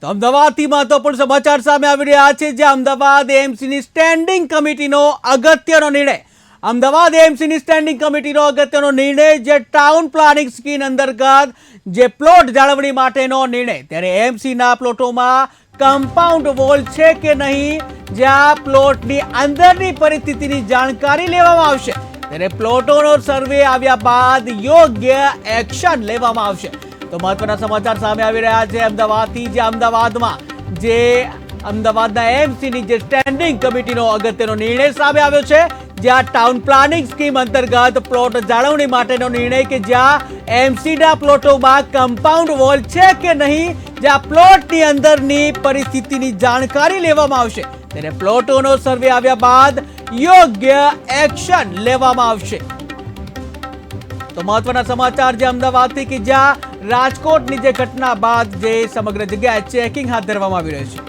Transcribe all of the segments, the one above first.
તો અમદાવાદથી મહત્વપૂર્ણ સમાચાર સામે આવી રહ્યા છે, જે અમદાવાદ એએમસીની સ્ટેન્ડિંગ કમિટીનો અગત્યનો નિર્ણય. અમદાવાદ એએમસીની સ્ટેન્ડિંગ કમિટીનો અગત્યનો નિર્ણય, જે ટાઉન પ્લાનિંગ સ્કીમ અંતર્ગત જે પ્લોટ જાળવણી માટેનો નિર્ણય. ત્યારે એએમસીના પ્લોટોમાં કમ્પાઉન્ડ વોલ છે કે નહીં, જ્યાં પ્લોટની અંદરની પરિસ્થિતિની જાણકારી લેવામાં આવશે. ત્યારે પ્લોટોનો સર્વે આવ્યા બાદ યોગ્ય એક્શન લેવામાં આવશે. તો મહત્વના સમાચાર સામે આવી રહ્યા છે અમદાવાદથી, જે અમદાવાદના એએમસીની જે સ્ટેન્ડિંગ કમિટીનો અગત્યનો નિર્ણય સામે આવ્યો છે, જ્યાં ટાઉન પ્લાનિંગ સ્કીમ અંતર્ગત પ્લોટ જાળવણી માટેનો નિર્ણય, કે જ્યાં એએમસીના પ્લોટોમાં કમ્પાઉન્ડ વોલ છે કે નહીં, જ્યાં પ્લોટની અંદરની પરિસ્થિતિની જાણકારી લેવામાં આવશે. ત્યારે પ્લોટોનો સર્વે આવ્યા બાદ યોગ્ય એક્શન લેવામાં આવશે. તો મહત્વના સમાચાર જે અમદાવાદથી, કે જ્યાં રાજકોટની જે ઘટના બાદ જે સમગ્ર જગ્યાએ ચેકિંગ હાથ ધરવામાં આવી રહ્યું છે.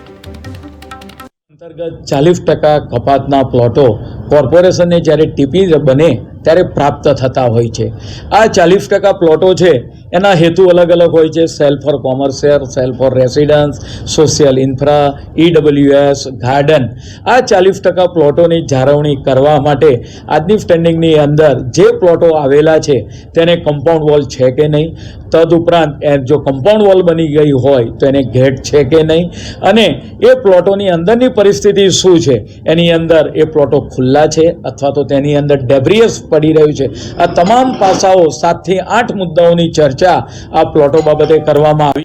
અંતર્ગત 40% કપાતના પ્લોટો કોર્પોરેશનને જ્યારે ટીપી બને ત્યારે પ્રાપ્ત થતા હોય છે. આ 40% પ્લોટો છે એના હેતુ અલગ અલગ હોય છે. Cell four commercial, cell four residence, social infra, EWS, garden. આ 40% પ્લોટોની જાળવણી કરવા માટે આજની સ્ટેન્ડિંગની અંદર જે પ્લોટો આવેલા છે તેને કમ્પાઉન્ડ વોલ છે કે નહીં, તદુપરાંત જો કમ્પાઉન્ડ વોલ બની ગઈ હોય તો એને ગેટ છે કે નહીં, અને એ પ્લોટોની અંદરની પરિસ્થિતિ શું છે, એની અંદર એ પ્લોટો ખુલ્લા છે અથવા તો તેની અંદર ડેબ્રિયસ પડી રહ્યું છે. આ તમામ પાસાઓ 7 થી 8 મુદ્દાઓની ચર્ચા આ પ્લોટો બાબતે કરવામાં આવી.